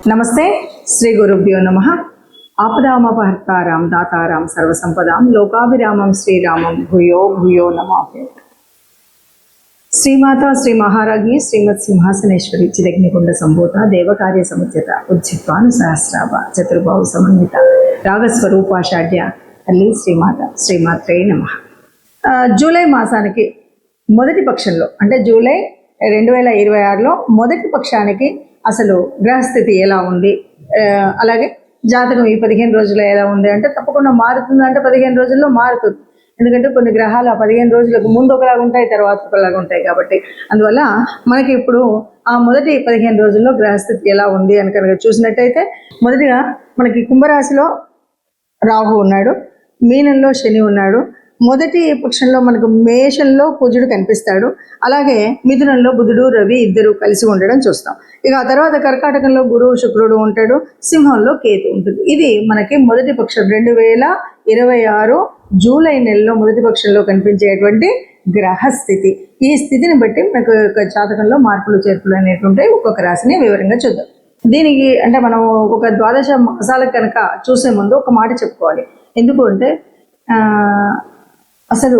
నమస్తే. శ్రీ గురుభ్యో నమః. ఆపదామపహర్తారాం దాతారాం సర్వసంపదాం లోకాభిరామం శ్రీరామం భూయో భూయో నమామి. శ్రీమాత శ్రీ మహారాజ్ఞి శ్రీమత్ సింహాసనేశ్వరి చిదగ్నికుండ సంభూత దేవకార్య సముద్యత ఉజ్జిత్వాను సహస్రాభ చతుర్బాహు సమన్విత రాగస్వరూపాషాఢ్య తల్లి శ్రీమాత శ్రీమాత్రే నమః. జూలై మాసానికి మొదటి పక్షంలో అంటే జూలై 2026లో మొదటి పక్షానికి అసలు గ్రహస్థితి ఎలా ఉంది, అలాగే జాతకం ఈ 15 రోజుల్లో ఎలా ఉంది అంటే తప్పకుండా మారుతుంది. అంటే 15 రోజుల్లో మారుతుంది. ఎందుకంటే కొన్ని గ్రహాలు ఆ 15 రోజులకు ముందు ఒకలాగా ఉంటాయి, తర్వాత ఒకలాగా ఉంటాయి. కాబట్టి అందువల్ల మనకి ఇప్పుడు ఆ మొదటి 15 రోజుల్లో గ్రహస్థితి ఎలా ఉంది అని కనుక చూసినట్టయితే, మొదటిగా మనకి కుంభరాశిలో రాహు ఉన్నాడు, మీనంలో శని ఉన్నాడు, మొదటి పక్షంలో మనకు మేషంలో కుజుడు కనిపిస్తాడు, అలాగే మిథునంలో బుధుడు రవి ఇద్దరు కలిసి ఉండడం చూస్తాం. ఇక ఆ తర్వాత కర్కాటకంలో గురువు శుక్రుడు ఉంటాడు, సింహంలో కేతు ఉంటుంది. ఇది మనకి మొదటి పక్షం 2026 జూలై నెలలో మొదటి పక్షంలో కనిపించేటువంటి గ్రహస్థితి. ఈ స్థితిని బట్టి మనకు జాతకంలో మార్పులు చేర్పులు అనేటువంటివి ఒక్కొక్క రాశిని వివరంగా చూద్దాం. దీనికి అంటే మనం ఒక 12 మాసాలకు కనుక చూసే ముందు ఒక మాట చెప్పుకోవాలి. ఎందుకు అంటే అసలు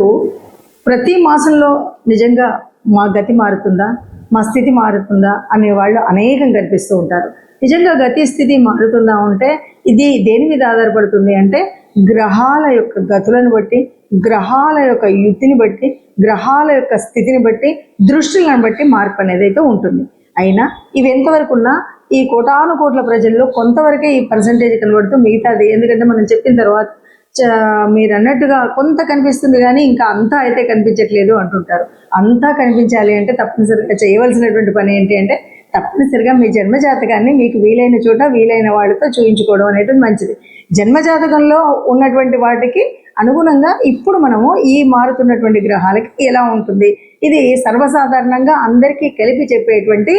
ప్రతి మాసంలో నిజంగా మా గతి మారుతుందా, మా స్థితి మారుతుందా అనేవాళ్ళు అనేకం కనిపిస్తూ ఉంటారు. నిజంగా గతి స్థితి మారుతుందా అంటే ఇది దేని మీద ఆధారపడుతుంది అంటే గ్రహాల యొక్క గతులను బట్టి, గ్రహాల యొక్క యుతిని బట్టి, గ్రహాల యొక్క స్థితిని బట్టి, దృష్టిలను బట్టి మార్పు అనేది అయితే ఉంటుంది. అయినా ఇవి ఎంతవరకు ఉన్నా ఈ కోటాను కోట్ల ప్రజల్లో కొంతవరకే ఈ పర్సంటేజ్ కనబడుతూ మిగతాది, ఎందుకంటే మనం చెప్పిన తర్వాత మీరు అన్నట్టుగా కొంత కనిపిస్తుంది కానీ ఇంకా అంతా అయితే కనిపించట్లేదు అంటుంటారు. అంతా కనిపించాలి అంటే తప్పనిసరిగా చేయవలసినటువంటి పని ఏంటి అంటే తప్పనిసరిగా మీ జన్మజాతకాన్ని మీకు వీలైన చోట వీలైన వాళ్ళతో చూయించుకోవడం అనేది మంచిది. జన్మజాతకంలో ఉన్నటువంటి వాటికి అనుగుణంగా ఇప్పుడు మనము ఈ మారుతున్నటువంటి గ్రహాలకి ఎలా ఉంటుంది, ఇది సర్వసాధారణంగా అందరికీ కలిపి చెప్పేటువంటి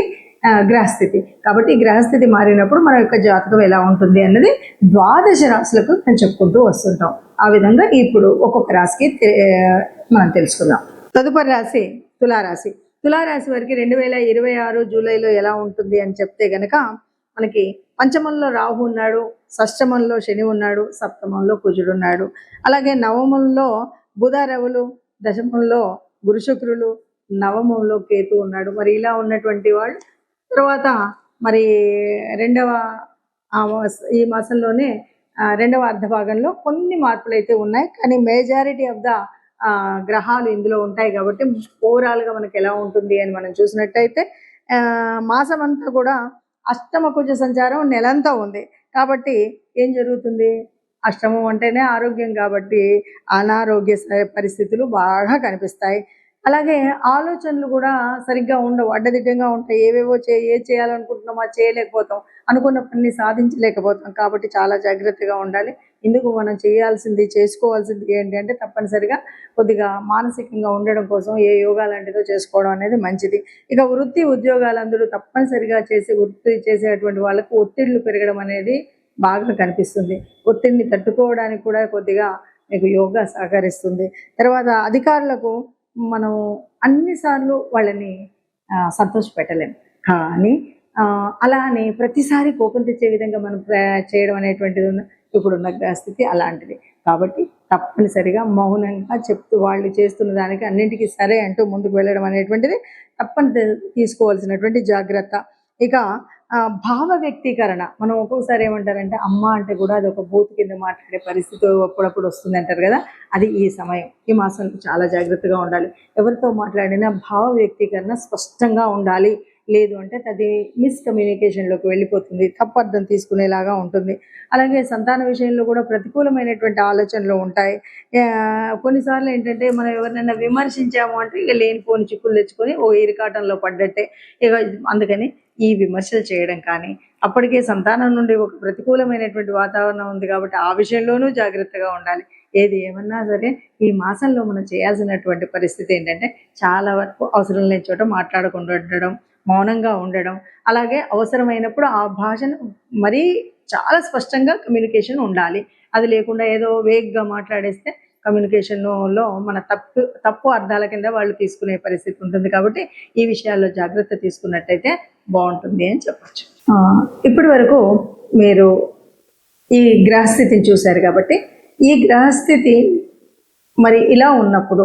గ్రహస్థితి. కాబట్టి గ్రహస్థితి మారినప్పుడు మన యొక్క జాతకం ఎలా ఉంటుంది అన్నది 12 రాశులకు మనం చెప్పుకుంటూ వస్తుంటాం. ఆ విధంగా ఇప్పుడు ఒక్కొక్క రాశికి మనం తెలుసుకుందాం. తదుపరి రాశి తులారాశి. తులారాశి వారికి 2026 జూలైలో ఎలా ఉంటుంది అని చెప్తే గనక మనకి పంచమంలో రాహు ఉన్నాడు, షష్టమంలో శని ఉన్నాడు, సప్తమంలో కుజుడు ఉన్నాడు, అలాగే నవమంలో బుధ రవులు, దశమంలో గురు శుక్రులు, నవమంలో కేతు ఉన్నాడు. మరి ఇలా ఉన్నటువంటి వాళ్ళు తర్వాత మరి ఈ మాసంలోనే రెండవ అర్ధభాగంలో కొన్ని మార్పులు అయితే ఉన్నాయి. కానీ మెజారిటీ ఆఫ్ ద గ్రహాలు ఇందులో ఉంటాయి. కాబట్టి ఓవరాల్గా మనకి ఎలా ఉంటుంది అని మనం చూసినట్టయితే మాసం అంతా కూడా అష్టమ కుజ సంచారం నెలంతా ఉంది. కాబట్టి ఏం జరుగుతుంది, అష్టమం అంటేనే ఆరోగ్యం కాబట్టి అనారోగ్య పరిస్థితులు బాగా కనిపిస్తాయి. అలాగే ఆలోచనలు కూడా సరిగ్గా ఉండవు, అడ్డదిడ్డంగా ఉంటాయి. ఏవేవో చేయాలనుకుంటున్నామో చేయలేకపోతాం, అనుకున్న పని సాధించలేకపోతాం. కాబట్టి చాలా జాగ్రత్తగా ఉండాలి. ఇందుకు మనం చేసుకోవాల్సింది ఏంటి అంటే తప్పనిసరిగా కొద్దిగా మానసికంగా ఉండడం కోసం ఏ యోగా లాంటిదో చేసుకోవడం అనేది మంచిది. ఇక వృత్తి ఉద్యోగాలందరూ తప్పనిసరిగా వృత్తి చేసేటువంటి వాళ్ళకు ఒత్తిళ్లు పెరగడం అనేది బాగా కనిపిస్తుంది. ఒత్తిడిని తట్టుకోవడానికి కూడా కొద్దిగా మీకు యోగా సహకరిస్తుంది. తర్వాత అధికారులకు మనం అన్నిసార్లు వాళ్ళని సంతోషపెట్టలేం, కానీ అలా అని ప్రతిసారి కోపం తెచ్చే విధంగా మనం చేయడం అనేటువంటిది ఇప్పుడున్న గ్రహస్థితి అలాంటిది. కాబట్టి తప్పనిసరిగా మౌనంగా చెప్తూ వాళ్ళు చేస్తున్న దానికి అన్నింటికీ సరే అంటూ ముందుకు వెళ్ళడం అనేటువంటిది తీసుకోవాల్సినటువంటి జాగ్రత్త. ఇక భావ వ్యక్తీకరణ, మనం ఒక్కొక్కసారి ఏమంటారంటే అమ్మ అంటే కూడా అది ఒక బూత్ కింద మాట్లాడే పరిస్థితి అప్పుడప్పుడు వస్తుంది అంటారు కదా. అది ఈ సమయం, ఈ మాసంలో చాలా జాగ్రత్తగా ఉండాలి. ఎవరితో మాట్లాడినా భావ వ్యక్తీకరణ స్పష్టంగా ఉండాలి. లేదు అంటే అది మిస్కమ్యూనికేషన్లోకి వెళ్ళిపోతుంది, తప్పు అర్థం తీసుకునేలాగా ఉంటుంది. అలాగే సంతాన విషయంలో కూడా ప్రతికూలమైనటువంటి ఆలోచనలు ఉంటాయి. కొన్నిసార్లు ఏంటంటే మనం ఎవరినైనా విమర్శించాము అంటే ఇక లేనిపోని చిక్కులు తెచ్చుకొని ఓ ఇరికాటంలో పడ్డట్టే. ఇక అందుకని ఈ విమర్శలు చేయడం కానీ, అప్పటికే సంతానం నుండి ఒక ప్రతికూలమైనటువంటి వాతావరణం ఉంది కాబట్టి ఆ విషయంలోనూ జాగ్రత్తగా ఉండాలి. ఏది ఏమన్నా సరే ఈ మాసంలో మనం చేయాల్సినటువంటి పరిస్థితి ఏంటంటే చాలా వరకు అవసరం లేని చోట మాట్లాడకుండా ఉండడం, మౌనంగా ఉండడం, అలాగే అవసరమైనప్పుడు ఆ భాషను మరీ చాలా స్పష్టంగా కమ్యూనికేషన్ ఉండాలి. అది లేకుండా ఏదో వేగ్గా మాట్లాడేస్తే కమ్యూనికేషన్లో మన తప్పు అర్థాల కింద వాళ్ళు తీసుకునే పరిస్థితి ఉంటుంది. కాబట్టి ఈ విషయాల్లో జాగ్రత్త తీసుకున్నట్టయితే బాగుంటుంది అని చెప్పచ్చు. ఇప్పటి వరకు మీరు ఈ గ్రహస్థితిని చూశారు కాబట్టి ఈ గ్రహస్థితి మరి ఇలా ఉన్నప్పుడు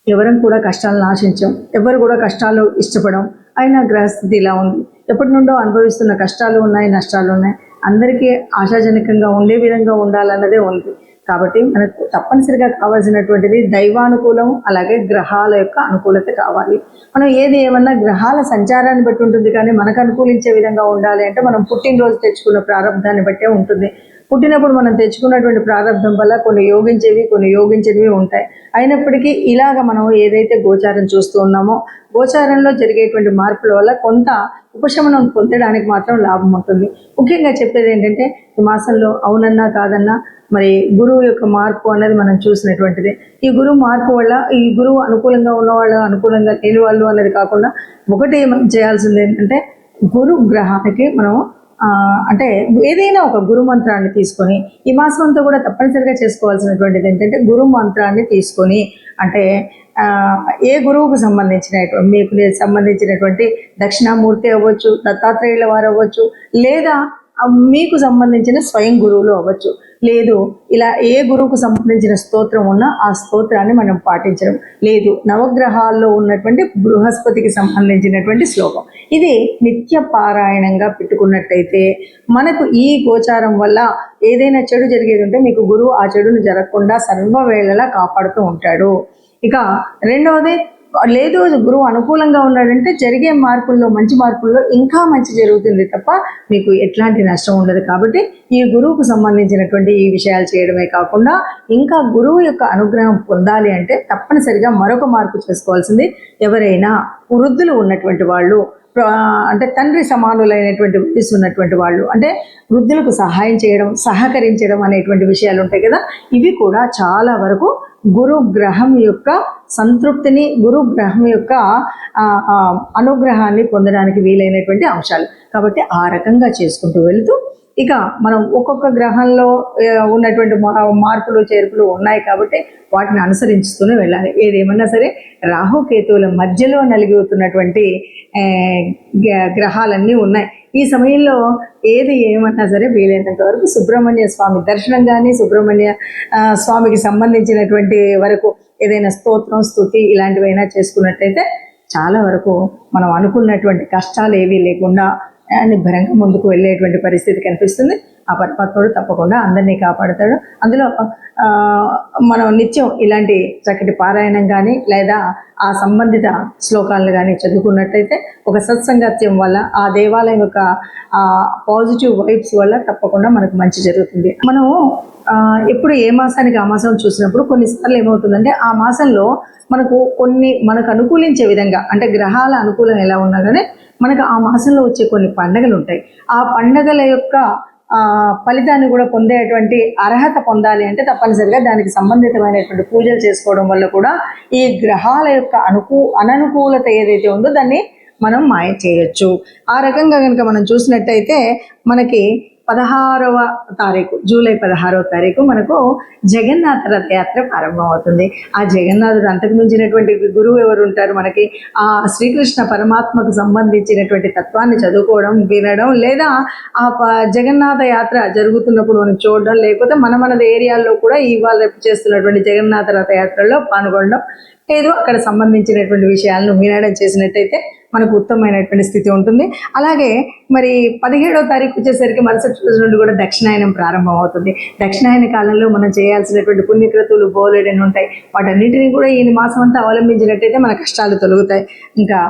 ఎవరం కూడా కష్టాలను ఆశించాం, ఎవరు కూడా కష్టాలు ఇష్టపడం, అయినా గ్రహస్థితి ఇలా ఉంది. ఎప్పటి నుండో అనుభవిస్తున్న కష్టాలు ఉన్నాయి, నష్టాలు ఉన్నాయి. అందరికీ ఆశాజనకంగా ఉండే విధంగా ఉండాలన్నదే ఉంది. కాబట్టి మనకు తప్పనిసరిగా కావాల్సినటువంటిది దైవానుకూలం, అలాగే గ్రహాల యొక్క అనుకూలత కావాలి. మనం ఏది ఏమన్నా గ్రహాల సంచారాన్ని బట్టి ఉంటుంది, కానీ మనకు అనుకూలించే విధంగా ఉండాలి అంటే మనం పుట్టినరోజు తెచ్చుకున్న ప్రారంభాన్ని బట్టే ఉంటుంది. పుట్టినప్పుడు మనం తెచ్చుకున్నటువంటి ప్రారంభం వల్ల కొన్ని యోగించేవి, కొన్ని యోగించేవి ఉంటాయి. అయినప్పటికీ ఇలాగ మనం ఏదైతే గోచారం చూస్తూ ఉన్నామో, గోచారంలో జరిగేటువంటి మార్పుల వల్ల కొంత ఉపశమనం పొందడానికి మాత్రం లాభం ఉంటుంది. ముఖ్యంగా చెప్పేది ఏంటంటే ఈ మాసంలో అవునన్నా కాదన్నా మరి గురువు యొక్క మార్పు అనేది మనం చూసినటువంటిది. ఈ గురువు మార్పు వల్ల ఈ గురువు అనుకూలంగా ఉన్నవాళ్ళు, అనుకూలంగా లేని వాళ్ళు అనేది కాకుండా ఒకటి మనం చేయాల్సింది ఏంటంటే గురు గ్రహానికి మనం అంటే ఏదైనా ఒక గురు మంత్రాన్ని తీసుకొని ఈ మాసం అంతా కూడా తప్పనిసరిగా చేసుకోవాల్సినటువంటిది ఏంటంటే గురు మంత్రాన్ని తీసుకొని, అంటే ఏ గురువుకు సంబంధించినటువంటి మీకు సంబంధించినటువంటి దక్షిణామూర్తి అవ్వచ్చు, దత్తాత్రేయుల వారు అవ్వచ్చు, లేదా మీకు సంబంధించిన స్వయం గురువులు అవ్వచ్చు, లేదు ఇలా ఏ గురువుకు సంబంధించిన స్తోత్రం ఉన్నా ఆ స్తోత్రాన్ని మనం పాటించడం, లేదు నవగ్రహాల్లో ఉన్నటువంటి బృహస్పతికి సంబంధించినటువంటి శ్లోకం, ఇది నిత్య పారాయణంగా పెట్టుకున్నట్టయితే మనకు ఈ గోచారం వల్ల ఏదైనా చెడు జరిగేది ఉంటే మీకు గురువు ఆ చెడును జరగకుండా సర్వవేళలా కాపాడుతూ ఉంటాడు. ఇక రెండవది, లేదు గురువు అనుకూలంగా ఉన్నాడంటే జరిగే మార్పుల్లో, మంచి మార్పుల్లో ఇంకా మంచి జరుగుతుంది తప్ప మీకు ఎట్లాంటి నష్టం ఉండదు. కాబట్టి ఈ గురువుకు సంబంధించినటువంటి ఈ విషయాలు చేయడమే కాకుండా ఇంకా గురువు యొక్క అనుగ్రహం పొందాలి అంటే తప్పనిసరిగా మరొక మార్పు చేసుకోవాల్సింది, ఎవరైనా వృద్ధులు ఉన్నటువంటి వాళ్ళు, అంటే తండ్రి సమానులైనటువంటి వయసు ఉన్నటువంటి వాళ్ళు, అంటే వృద్ధులకు సహాయం చేయడం, సహకరించడం అనేటువంటి విషయాలు ఉంటాయి కదా, ఇవి కూడా చాలా వరకు గురు గ్రహం యొక్క సంతృప్తిని, గురు గ్రహం యొక్క అనుగ్రహాన్ని పొందడానికి వీలైనటువంటి అంశాలు. కాబట్టి ఆ రకంగా చేసుకుంటూ వెళుతూ ఇక మనం ఒక్కొక్క గ్రహంలో ఉన్నటువంటి మార్పులు చేర్పులు ఉన్నాయి కాబట్టి వాటిని అనుసరించుతూనే వెళ్ళాలి. ఏదేమన్నా సరే రాహుకేతువుల మధ్యలో నలిగిపోతున్నటువంటి గ్రహాలన్నీ ఉన్నాయి. ఈ సమయంలో ఏది ఏమన్నా సరే వీలైనంత వరకు సుబ్రహ్మణ్య స్వామి దర్శనం కానీ, సుబ్రహ్మణ్య స్వామికి సంబంధించినటువంటి వరకు ఏదైనా స్తోత్రం, స్తుతి ఇలాంటివైనా చేసుకున్నట్టయితే చాలా వరకు మనం అనుకున్నటువంటి కష్టాలు ఏవీ లేకుండా నిబ్బరంగా ముందుకు వెళ్ళేటువంటి పరిస్థితి కనిపిస్తుంది. ఆ పరమాత్ముడు తప్పకుండా అందరినీ కాపాడుతాడు. అందులో మనం నిత్యం ఇలాంటి చక్కటి పారాయణం కానీ లేదా ఆ సంబంధిత శ్లోకాలను కానీ చదువుకున్నట్టయితే ఒక సత్సంగత్యం వల్ల, ఆ దేవాలయం యొక్క పాజిటివ్ వైబ్స్ వల్ల తప్పకుండా మనకు మంచి జరుగుతుంది. మనం ఎప్పుడు ఏ మాసానికి ఆ మాసం చూసినప్పుడు కొన్నిసార్లు ఏమవుతుందంటే ఆ మాసంలో మనకు అనుకూలించే విధంగా, అంటే గ్రహాల అనుకూలం ఎలా ఉన్నా కానీ మనకు ఆ మాసంలో వచ్చే కొన్ని పండగలు ఉంటాయి. ఆ పండగల యొక్క ఫలితాన్ని కూడా పొందేటువంటి అర్హత పొందాలి అంటే తప్పనిసరిగా దానికి సంబంధితమైనటువంటి పూజలు చేసుకోవడం వల్ల కూడా ఈ గ్రహాల యొక్క అననుకూలత ఏదైతే ఉందో దాన్ని మనం మాయ చేయొచ్చు. ఆ రకంగా కనుక మనం చూసినట్టయితే మనకి 16వ తారీఖు, జూలై 16వ తారీఖు మనకు జగన్నాథ రథయాత్ర ప్రారంభం అవుతుంది. ఆ జగన్నాథుడు అంతకు మించినటువంటి గురువు ఎవరు ఉంటారు మనకి? ఆ శ్రీకృష్ణ పరమాత్మకు సంబంధించినటువంటి తత్వాన్ని చదువుకోవడం, వినడం, లేదా ఆ జగన్నాథ యాత్ర జరుగుతున్నప్పుడు మనం చూడడం, లేకపోతే మన ఏరియాల్లో కూడా ఇవాళ రేపు చేస్తున్నటువంటి జగన్నాథ రథయాత్రలో పాల్గొనడం, ఏదో అక్కడ సంబంధించినటువంటి విషయాలను వినడం చేసినట్టయితే మనకు ఉత్తమమైనటువంటి స్థితి ఉంటుంది. అలాగే మరి 17వ తారీఖు వచ్చేసరికి మరుసటి రోజు నుండి కూడా దక్షిణాయనం ప్రారంభం అవుతుంది. దక్షిణాయన కాలంలో మనం చేయాల్సినటువంటి పుణ్యక్రతువులు బోలెడని ఉంటాయి. వాటన్నిటినీ కూడా ఈ మాసం అంతా అవలంబించినట్టయితే మన కష్టాలు తొలగుతాయి. ఇంకా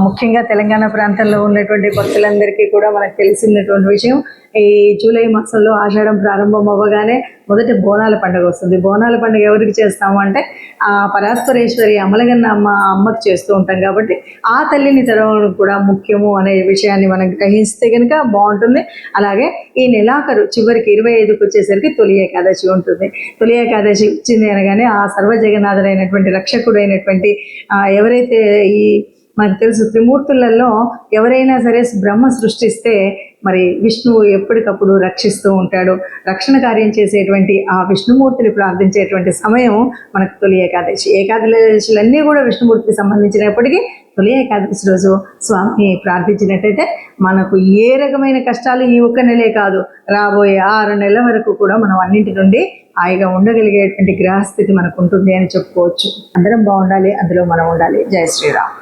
ముఖ్యంగా తెలంగాణ ప్రాంతంలో ఉన్నటువంటి భక్తులందరికీ కూడా మనకు తెలిసినటువంటి విషయం, ఈ జూలై మాసంలో ఆషాఢం ప్రారంభం అవ్వగానే మొదటి బోనాల పండుగ వస్తుంది. బోనాల పండుగ ఎవరికి చేస్తాము అంటే ఆ పరాత్పరేశ్వరి అమలగన్న అమ్మకి చేస్తూ ఉంటాం. కాబట్టి ఆ తల్లిని తెరవడం కూడా ముఖ్యము అనే విషయాన్ని మనం గ్రహిస్తే కనుక బాగుంటుంది. అలాగే ఈ నెలాఖరు చివరికి 25కి వచ్చేసరికి తొలి ఏకాదశి ఉంటుంది. తొలి ఏకాదశి వచ్చింది అనగానే ఆ సర్వజగన్నాథుడైనటువంటి రక్షకుడైనటువంటి ఎవరైతే ఈ మనకు తెలుసు త్రిమూర్తులలో ఎవరైనా సరే బ్రహ్మ సృష్టిస్తే మరి విష్ణువు ఎప్పటికప్పుడు రక్షిస్తూ ఉంటాడు. రక్షణ కార్యం చేసేటువంటి ఆ విష్ణుమూర్తిని ప్రార్థించేటువంటి సమయం మనకు తొలి ఏకాదశి. ఏకాదశులన్నీ కూడా విష్ణుమూర్తికి సంబంధించినప్పటికీ తొలి ఏకాదశి రోజు స్వామిని ప్రార్థించినట్టయితే మనకు ఏ రకమైన కష్టాలు ఈ ఒక్క నెలే కాదు, రాబోయే 6 నెలల వరకు కూడా మనం అన్నింటి నుండి హాయిగా ఉండగలిగేటువంటి గ్రహస్థితి మనకు ఉంటుంది అని చెప్పుకోవచ్చు. అందరం బాగుండాలి, అందులో మనం ఉండాలి. జై శ్రీరామ్.